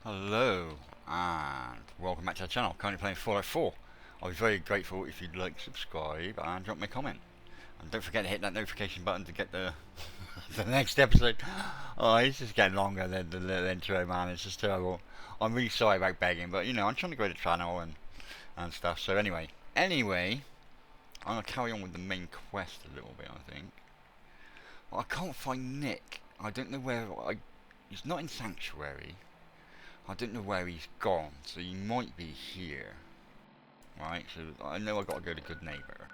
Hello, and welcome back to the channel. Currently playing Fallout 4. I'll be very grateful if you'd like, subscribe, and drop me a comment. And don't forget to hit that notification button to get the the next episode. Oh, it's just getting longer than the little intro, man. It's just terrible. I'm really sorry about begging, but you know, I'm trying to grow the channel and stuff. So anyway, I'm gonna carry on with the main quest a little bit, I think. Well, I can't find Nick. I don't know where. He's not in Sanctuary. I don't know where he's gone, so he might be here. Right, so I know I gotta go to Good Neighbor.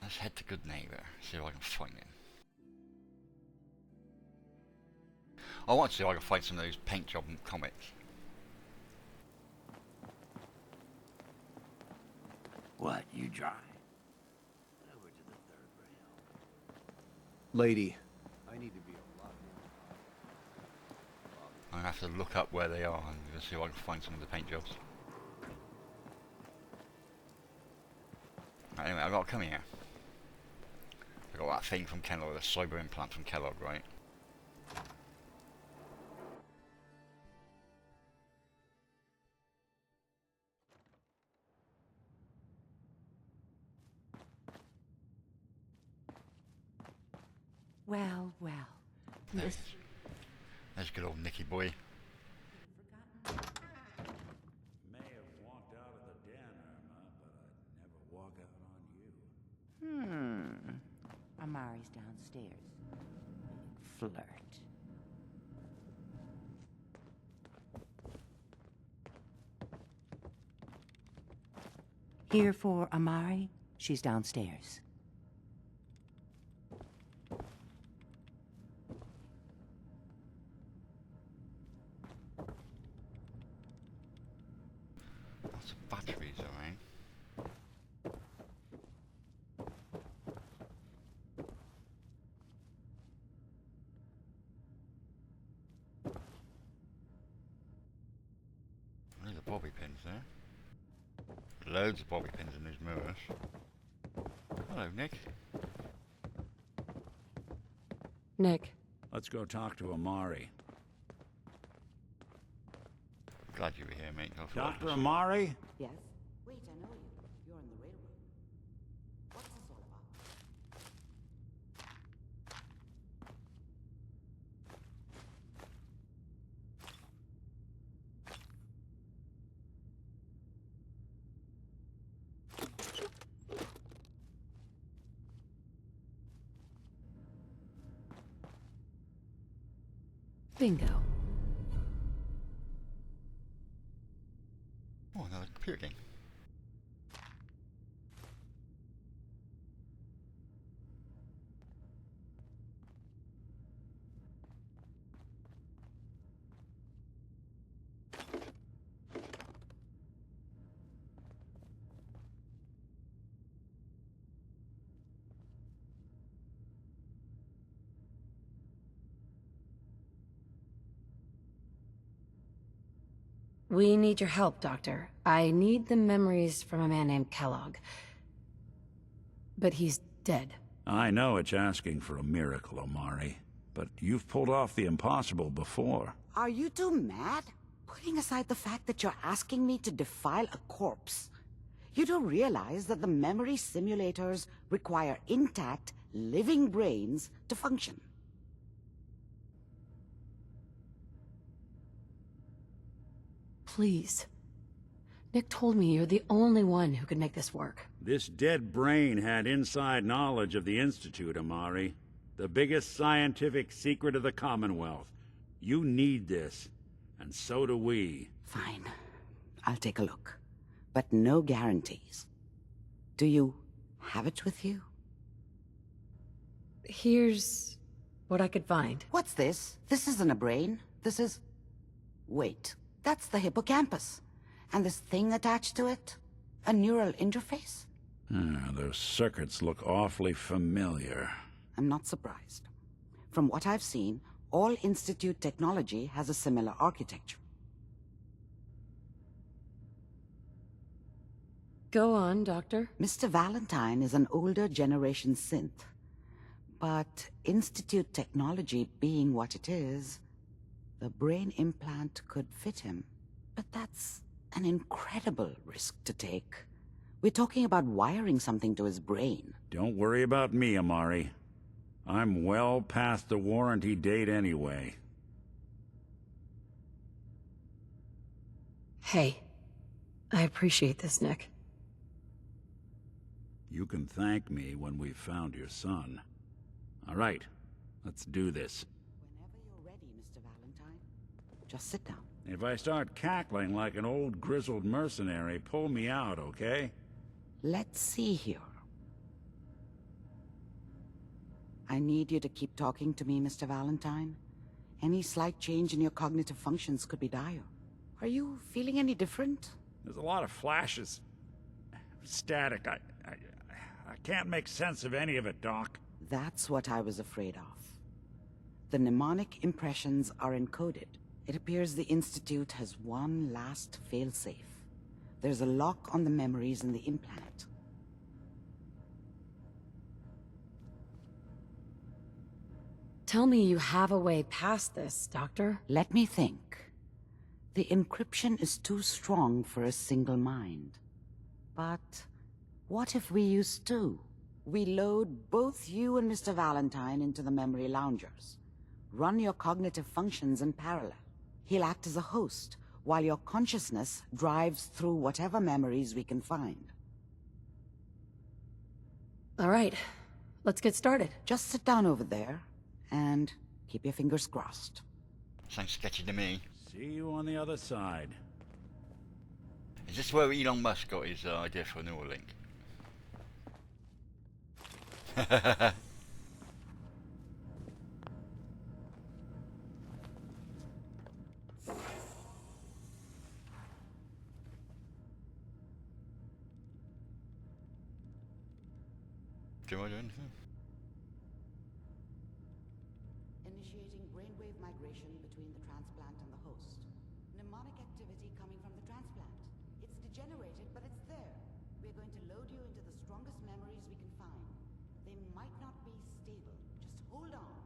Let's head to Good Neighbor, see if I can find him. I want to see if I can find some of those paint job comics. What, you dry? Over to the third rail. Lady, I need to be a lot I'm gonna have to look up where they are and see if I can find some of the paint jobs. Right, anyway, I gotta come here. I got that thing from Kellogg, the cyber implant from Kellogg, right? Well, this There's good old Nicky boy. May have walked out of the den, Irma, but I'd never walk out on you. Amari's downstairs. Flirt. Here for Amari? She's downstairs. Lots of batteries, alright. There's a bobby pins there. Loads of bobby pins in these mirrors. Hello, Nick. Nick. Let's go talk to Amari. Glad you were here, mate. I thought Dr. Amari? Yes? Wait, I know you. You're in the railroad. What's this all about? Bingo. Oh, another computer game. We need your help, Doctor. I need the memories from a man named Kellogg. But he's dead. I know it's asking for a miracle, Amari, but you've pulled off the impossible before. Are you two mad? Putting aside the fact that you're asking me to defile a corpse, you do realize that the memory simulators require intact, living brains to function. Please. Nick told me you're the only one who could make this work. This dead brain had inside knowledge of the Institute, Amari. The biggest scientific secret of the Commonwealth. You need this, and so do we. Fine. I'll take a look. But no guarantees. Do you have it with you? Here's what I could find. What's this? This isn't a brain. This is... Wait. That's the hippocampus. And this thing attached to it? A neural interface? Those circuits look awfully familiar. I'm not surprised. From what I've seen, all Institute technology has a similar architecture. Go on, Doctor. Mr. Valentine is an older generation synth. But Institute technology being what it is, the brain implant could fit him. But that's an incredible risk to take. We're talking about wiring something to his brain. Don't worry about me, Amari. I'm well past the warranty date anyway. Hey, I appreciate this, Nick. You can thank me when we've found your son. All right, let's do this. Whenever you're ready, Mr. Valentine. Just sit down. If I start cackling like an old grizzled mercenary, pull me out, okay? Let's see here. I need you to keep talking to me, Mr. Valentine. Any slight change in your cognitive functions could be dire. Are you feeling any different? There's a lot of flashes. Static. I can't make sense of any of it, Doc. That's what I was afraid of. The mnemonic impressions are encoded. It appears the Institute has one last failsafe. There's a lock on the memories in the implant. Tell me you have a way past this, Doctor. Let me think. The encryption is too strong for a single mind. But what if we use two? We load both you and Mr. Valentine into the memory loungers. Run your cognitive functions in parallel. He'll act as a host, while your consciousness drives through whatever memories we can find. All right, let's get started. Just sit down over there, and keep your fingers crossed. Sounds sketchy to me. See you on the other side. Is this where Elon Musk got his idea for Neuralink? Do I do anything? Initiating brainwave migration between the transplant and the host. Mnemonic activity coming from the transplant. It's degenerated, but it's there. We're going to load you into the strongest memories we can find. They might not be stable. Just hold on.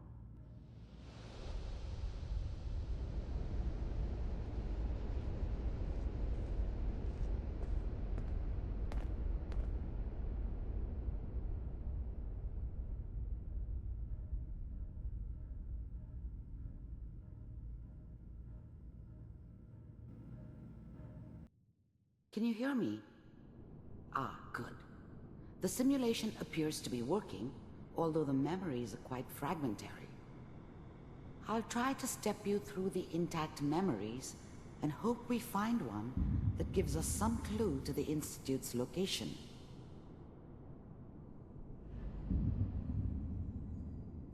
Can you hear me? Ah, good. The simulation appears to be working, although the memories are quite fragmentary. I'll try to step you through the intact memories and hope we find one that gives us some clue to the Institute's location.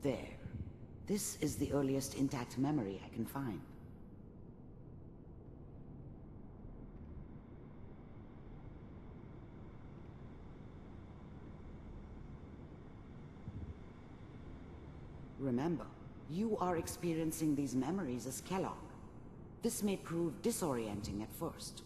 There. This is the earliest intact memory I can find. Remember, you are experiencing these memories as Kellogg. This may prove disorienting at first.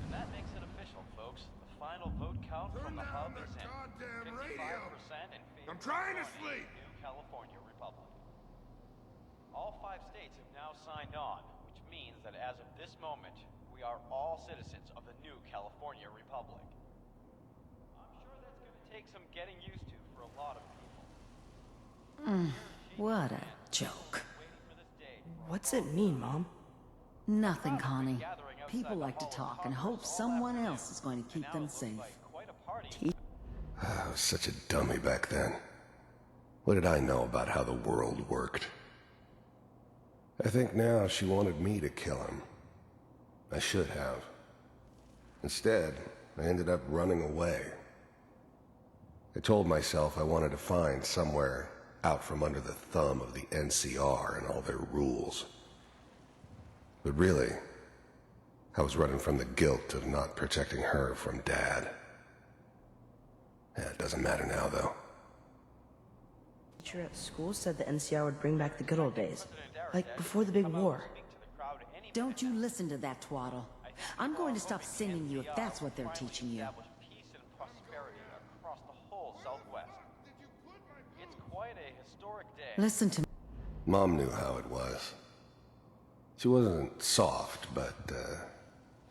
And that makes it official, folks. The final vote count from the hub is in. Goddamn 55% radio. in favor I'm trying to of sleep. the new California Republic. All 5 states have now signed on, which means that as of this moment, we are all citizens of the new California Republic. I'm sure that's going to take some getting used to for a lot of people. What a joke. Waiting for this day for What's it mean, Mom? Nothing, Connie. gathering outside People the like to hall of talk and Congress hope all someone afternoon. else is going to keep Now it them looks safe. like quite a party. I was such a dummy back then. What did I know about how the world worked? I think now she wanted me to kill him. I should have. Instead, I ended up running away. I told myself I wanted to find somewhere out from under the thumb of the NCR and all their rules. But really, I was running from the guilt of not protecting her from Dad. Yeah, it doesn't matter now, though. Teacher at school said the NCR would bring back the good old days. Like before the big war. Don't you listen to that twaddle. I'm going to stop singing you if that's what they're teaching you. Peace and prosperity across the whole Southwest. It's quite a historic day. Listen to me. Mom knew how it was. She wasn't soft, but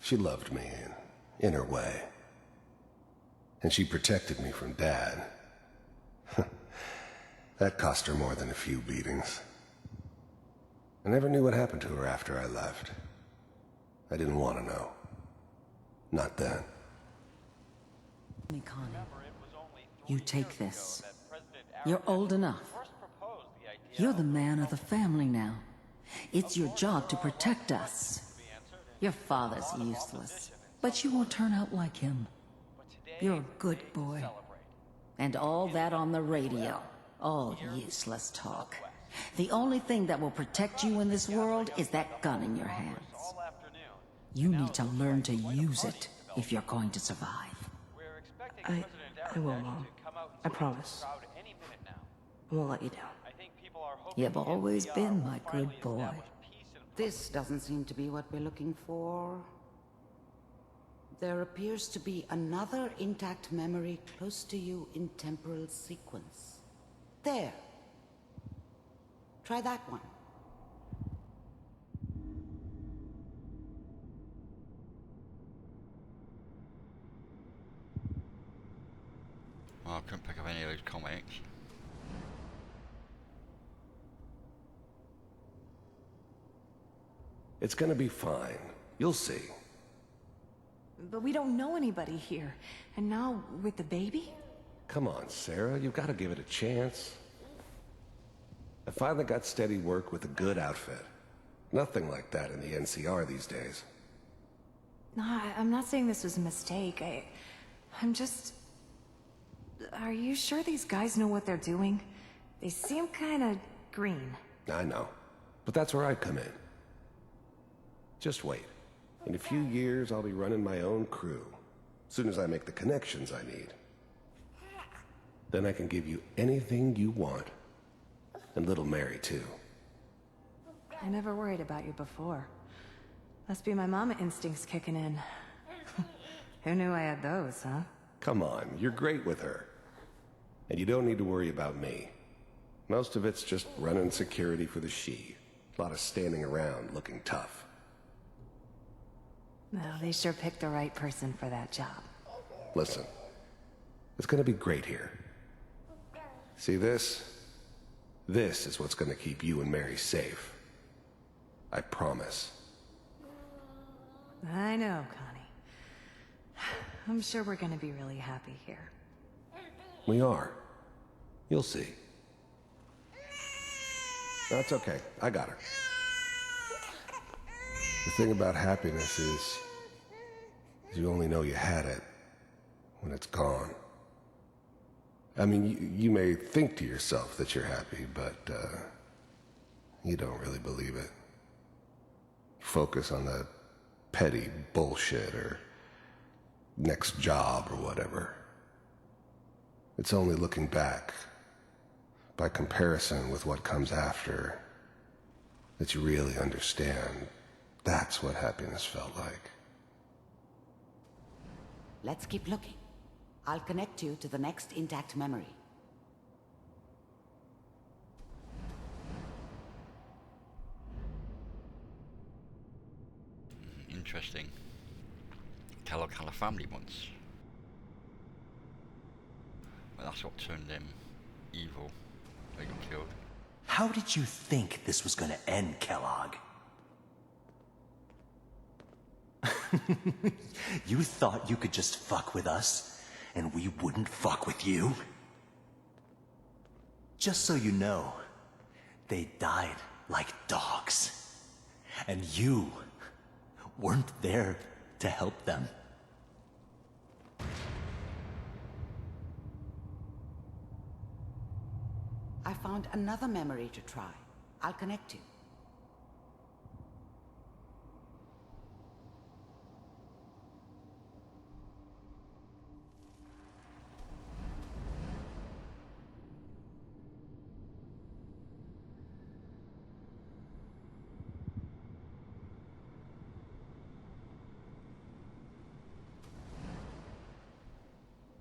she loved me in her way. And she protected me from Dad. That cost her more than a few beatings. I never knew what happened to her after I left. I didn't want to know. Not then. Connie, you take this. You're old enough. You're the man of the family now. It's your job to protect us. Your father's useless, but you won't turn out like him. You're a good boy. And all that on the radio. All useless talk. The only thing that will protect you in this world is that gun in your hands. You need to learn to use it if you're going to survive. I will, Mom. I promise. I won't let you down. You've always been my good boy. This doesn't seem to be what we're looking for. There appears to be another intact memory close to you in temporal sequence. There. Try that one. Well, I couldn't pick up any of those comics. It's gonna be fine. You'll see. But we don't know anybody here. And now, with the baby? Come on, Sarah. You've got to give it a chance. I finally got steady work with a good outfit. Nothing like that in the NCR these days. No, I'm not saying this was a mistake. I'm just... Are you sure these guys know what they're doing? They seem kind of green. I know. But that's where I come in. Just wait. In a few years, I'll be running my own crew. As soon as I make the connections I need. Then I can give you anything you want. And little Mary, too. I never worried about you before. Must be my mama instincts kicking in. Who knew I had those, huh? Come on, you're great with her. And you don't need to worry about me. Most of it's just running security for the she. A lot of standing around looking tough. Well, they sure picked the right person for that job. Listen, it's gonna be great here. See this? This is what's gonna keep you and Mary safe. I promise. I know, Connie. I'm sure we're gonna be really happy here. We are. You'll see. That's okay. I got her. The thing about happiness is you only know you had it when it's gone. I mean, you may think to yourself that you're happy, but you don't really believe it. Focus on the petty bullshit or next job or whatever. It's only looking back, by comparison with what comes after, that you really understand that's what happiness felt like. Let's keep looking. I'll connect you to the next intact memory. Interesting. Kellogg had a family once. But that's what turned them evil. They got killed. How did you think this was gonna end, Kellogg? You thought you could just fuck with us, and we wouldn't fuck with you? Just so you know, they died like dogs. And you weren't there to help them. I found another memory to try. I'll connect you.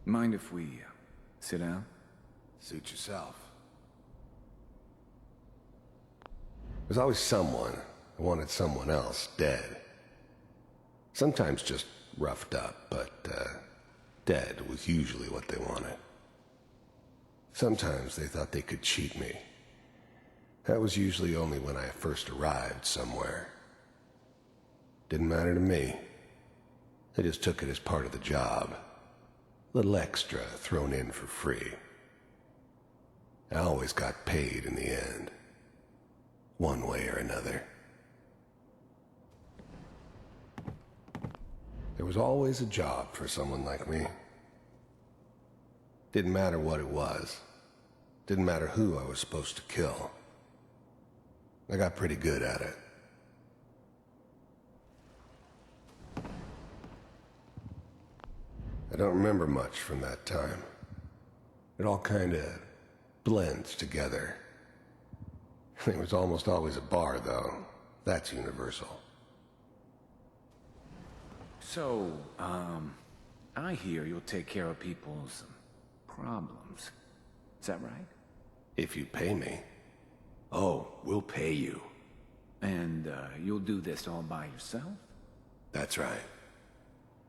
Mind if we sit down? Suit yourself. There's always someone who wanted someone else dead. Sometimes just roughed up, but dead was usually what they wanted. Sometimes they thought they could cheat me. That was usually only when I first arrived somewhere. Didn't matter to me. I just took it as part of the job. A little extra thrown in for free. I always got paid in the end. One way or another. There was always a job for someone like me. Didn't matter what it was. Didn't matter who I was supposed to kill. I got pretty good at it. I don't remember much from that time. It all kinda blends together. There was almost always a bar, though. That's universal. So, I hear you'll take care of people's problems. Is that right? If you pay me. Oh, we'll pay you. And, you'll do this all by yourself? That's right.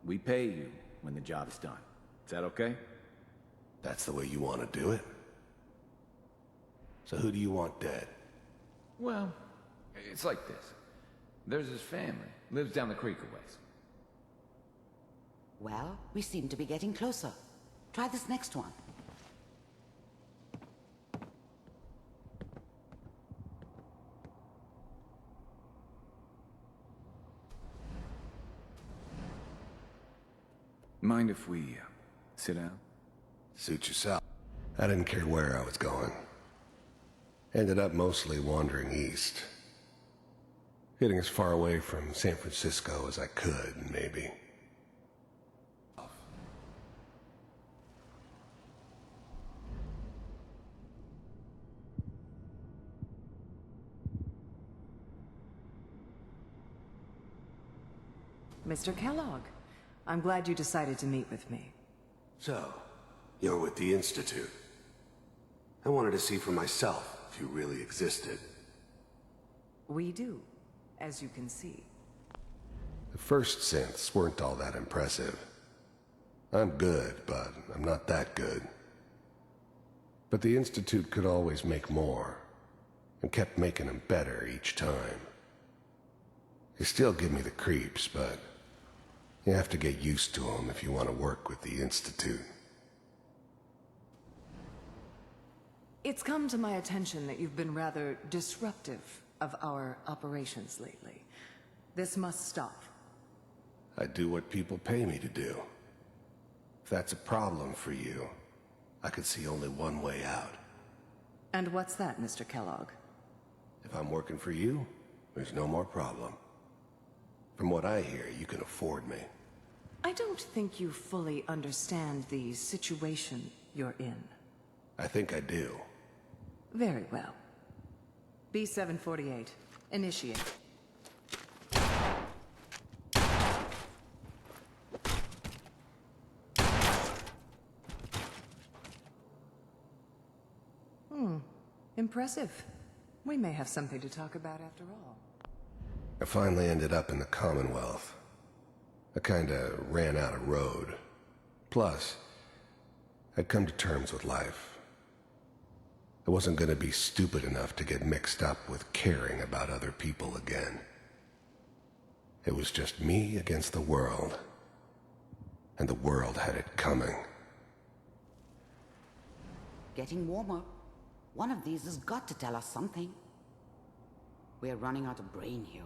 We pay you when the job is done. Is that okay? That's the way you want to do it? So who do you want dead? Well, it's like this. There's his family. Lives down the creek a ways. Well, we seem to be getting closer. Try this next one. Mind if we sit down? Suit yourself. I didn't care where I was going. Ended up mostly wandering east. Getting as far away from San Francisco as I could, maybe. Mr. Kellogg, I'm glad you decided to meet with me. So, you're with the Institute. I wanted to see for myself if you really existed. We do, as you can see. The first synths weren't all that impressive. I'm good, but I'm not that good. But the Institute could always make more, and kept making them better each time. They still give me the creeps, but you have to get used to them if you want to work with the Institute. It's come to my attention that you've been rather disruptive of our operations lately. This must stop. I do what people pay me to do. If that's a problem for you, I could see only one way out. And what's that, Mr. Kellogg? If I'm working for you, there's no more problem. From what I hear, you can afford me. I don't think you fully understand the situation you're in. I think I do. Very well. B-748, initiate. Impressive. We may have something to talk about after all. I finally ended up in the Commonwealth. I kinda ran out of road. Plus, I'd come to terms with life. I wasn't gonna be stupid enough to get mixed up with caring about other people again. It was just me against the world. And the world had it coming. Getting warmer. One of these has got to tell us something. We're running out of brain here.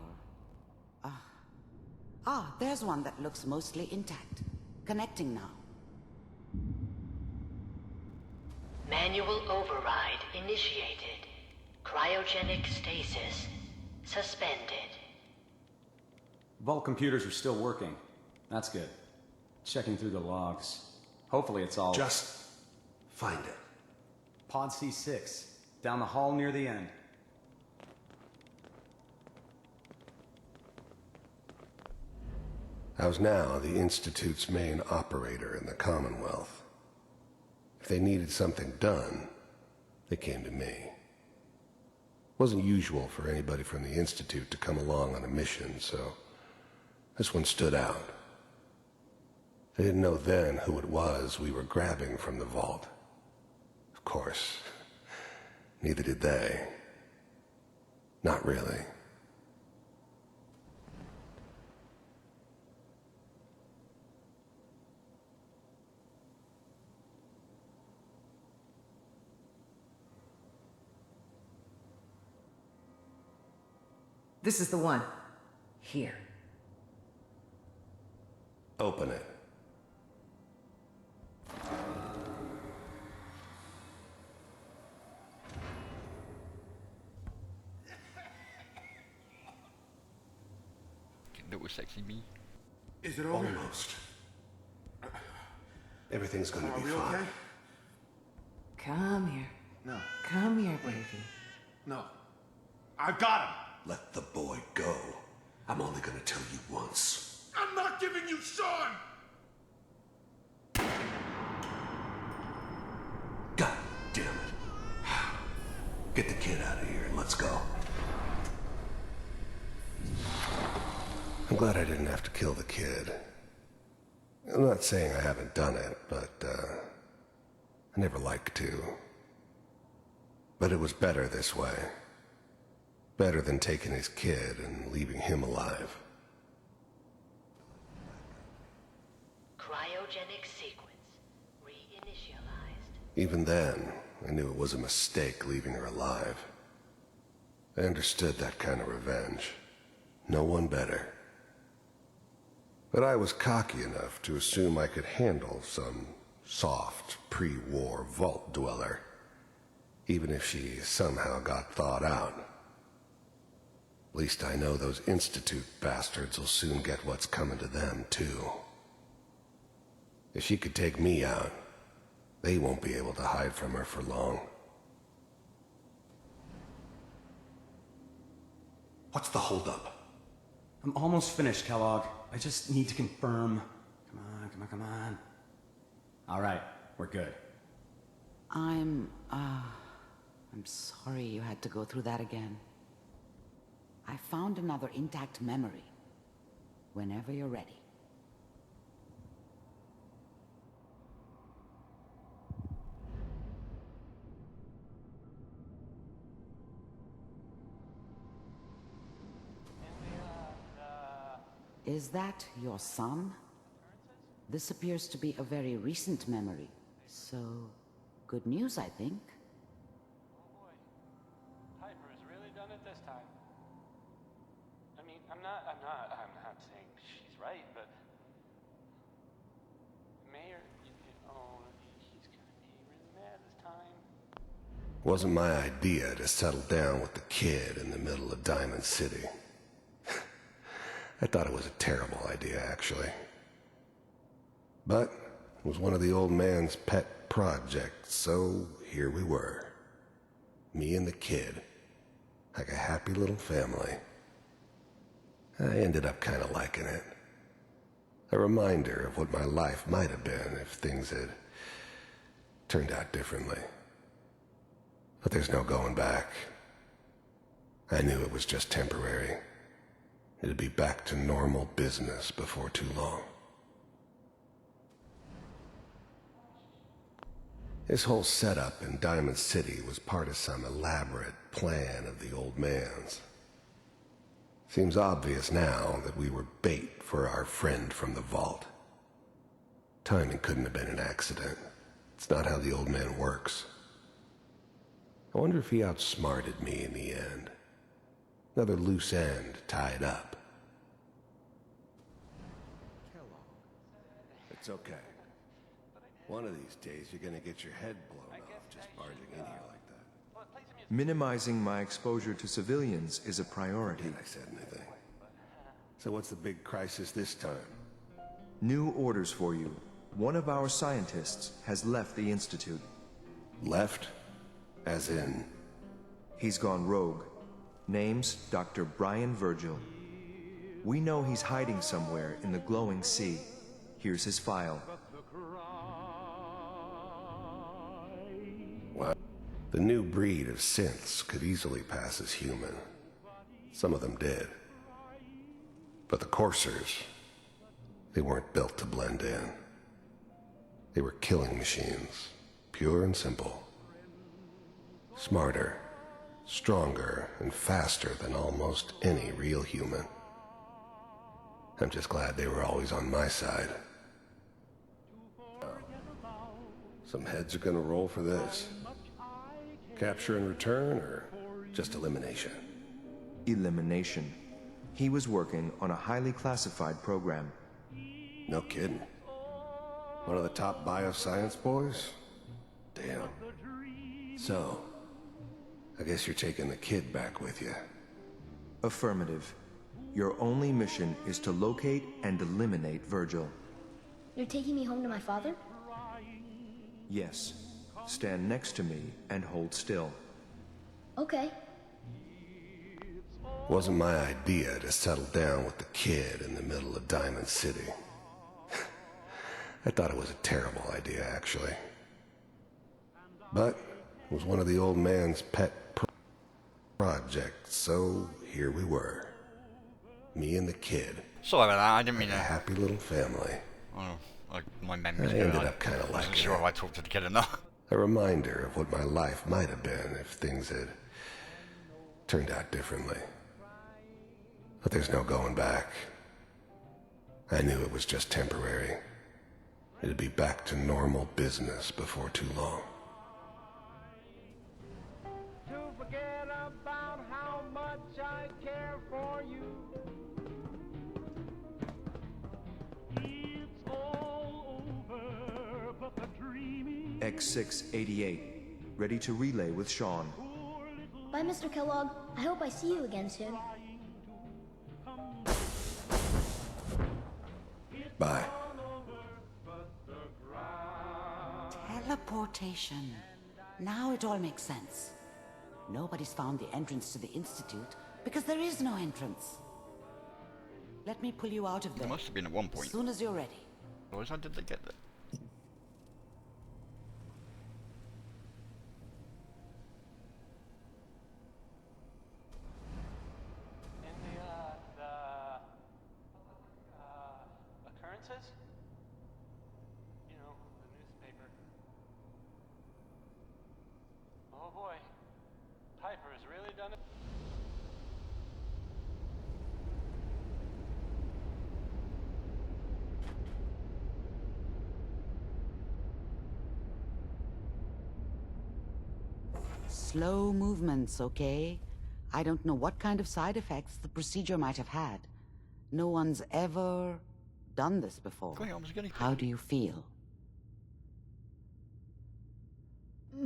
There's one that looks mostly intact. Connecting now. Manual override initiated. Cryogenic stasis suspended. Vault computers are still working. That's good. Checking through the logs. Hopefully it's all... Just find it. Pod C6. Down the hall near the end. I was now the Institute's main operator in the Commonwealth. they needed something done, they came to me. It wasn't usual for anybody from the Institute to come along on a mission, so this one stood out. They didn't know then who it was we were grabbing from the vault. Of course, neither did they. Not really. This is the one. Here. Open it. Little sexy me. Is it over? Almost. Everything's gonna be we fine. okay? Come here. No. Come here, baby. No. I've got him! Let the boy go. I'm only gonna tell you once. I'm not giving you Sean! God damn it. Get the kid out of here and let's go. I'm glad I didn't have to kill the kid. I'm not saying I haven't done it, but, I never liked to. But it was better this way. Better than taking his kid and leaving him alive. Cryogenic sequence reinitialized. Even then, I knew it was a mistake leaving her alive. I understood that kind of revenge. No one better. But I was cocky enough to assume I could handle some soft, pre-war vault dweller, even if she somehow got thawed out. At least I know those Institute bastards will soon get what's coming to them, too. If she could take me out, they won't be able to hide from her for long. What's the holdup? I'm almost finished, Kellogg. I just need to confirm. Come on. All right, we're good. I'm sorry you had to go through that again. I found another intact memory. Whenever you're ready. Is that your son? This appears to be a very recent memory. So, good news, I think. Oh boy. Piper's really done it this time. I mean, I'm not saying she's right, but Mayor, he's gonna be really mad this time. Wasn't my idea to settle down with the kid in the middle of Diamond City. I thought it was a terrible idea, actually. But it was one of the old man's pet projects, so here we were. Me and the kid. Like a happy little family. I ended up kind of liking it. A reminder of what my life might have been if things had turned out differently. But there's no going back. I knew it was just temporary. It'd be back to normal business before too long. This whole setup in Diamond City was part of some elaborate plan of the old man's. Seems obvious now that we were bait for our friend from the vault. Timing couldn't have been an accident. It's not how the old man works. I wonder if he outsmarted me in the end. Another loose end tied up. It's okay. One of these days you're gonna get your head blown off just barging in here like that. Minimizing my exposure to civilians is a priority. I said anything. So what's the big crisis this time? New orders for you. One of our scientists has left the Institute. Left? As in? He's gone rogue. Name's Dr. Brian Virgil. We know he's hiding somewhere in the glowing sea. Here's his file. Well, the new breed of synths could easily pass as human. Some of them did. But the coursers, they weren't built to blend in. They were killing machines, pure and simple. Smarter, stronger, and faster than almost any real human. I'm just glad they were always on my side. Some heads are gonna roll for this. Capture and return, or just elimination? Elimination. He was working on a highly classified program. No kidding. One of the top bioscience boys? Damn. So, I guess you're taking the kid back with you. Affirmative. Your only mission is to locate and eliminate Virgil. You're taking me home to my father? Yes. Stand next to me and hold still. Okay. Wasn't my idea to settle down with the kid in the middle of Diamond City. I thought it was a terrible idea, actually. But it was one of the old man's pet projects, so here we were. Me and the kid. Sorry about that, I didn't mean a happy little family. Oh, like my memory's I good. ended up kind of I liking wasn't sure it. if I talked to the kid or not. A reminder of what my life might have been if things had turned out differently. But there's no going back. I knew it was just temporary. It'd be back to normal business before too long. To forget about how much I care for you. It's all over, but the dreaming. X688. Ready to relay with Sean. Bye, Mr. Kellogg. I hope I see you again soon. Bye. Teleportation. Now it all makes sense. Nobody's found the entrance to the Institute because there is no entrance. Let me pull you out of there. There must have been at one point. As soon as you're ready. Otherwise, how did they get there? Occurrences? You know, the newspaper. Oh boy, Piper has really done it. Slow movements, okay? I don't know what kind of side effects the procedure might have had. No one's ever done this before. How do you feel?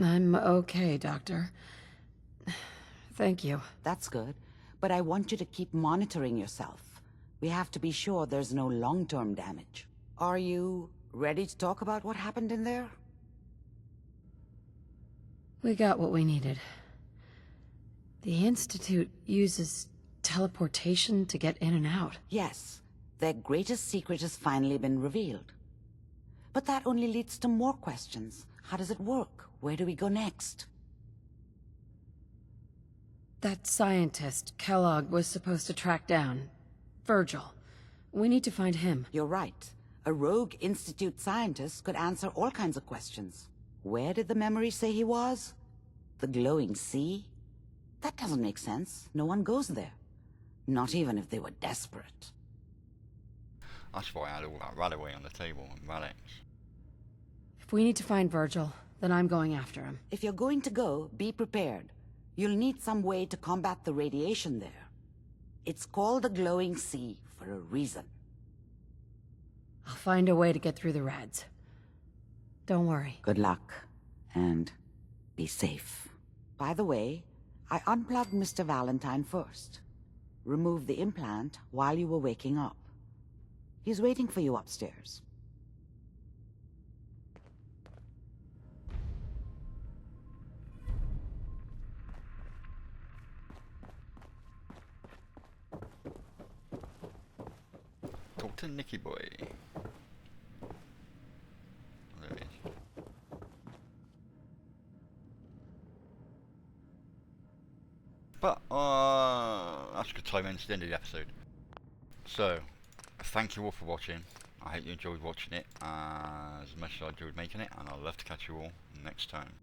I'm okay, Doctor. Thank you. That's good. But I want you to keep monitoring yourself. We have to be sure there's no long-term damage. Are you ready to talk about what happened in there? We got what we needed. The Institute uses teleportation to get in and out. Yes. Their greatest secret has finally been revealed. But that only leads to more questions. How does it work? Where do we go next? That scientist, Kellogg, was supposed to track down. Virgil. We need to find him. You're right. A rogue Institute scientist could answer all kinds of questions. Where did the memory say he was? The glowing sea? That doesn't make sense. No one goes there. Not even if they were desperate. That's why I had all that Radaway on the table and Radix. If we need to find Virgil, then I'm going after him. If you're going to go, be prepared. You'll need some way to combat the radiation there. It's called the glowing sea for a reason. I'll find a way to get through the rads. Don't worry. Good luck. And be safe. By the way, I unplugged Mr. Valentine first. Removed the implant while you were waking up. He's waiting for you upstairs. Talk to Nicky Boy. There he is. But that's a good time into the end of the episode. So, thank you all for watching. I hope you enjoyed watching it as much as I enjoyed making it, and I'll love to catch you all next time.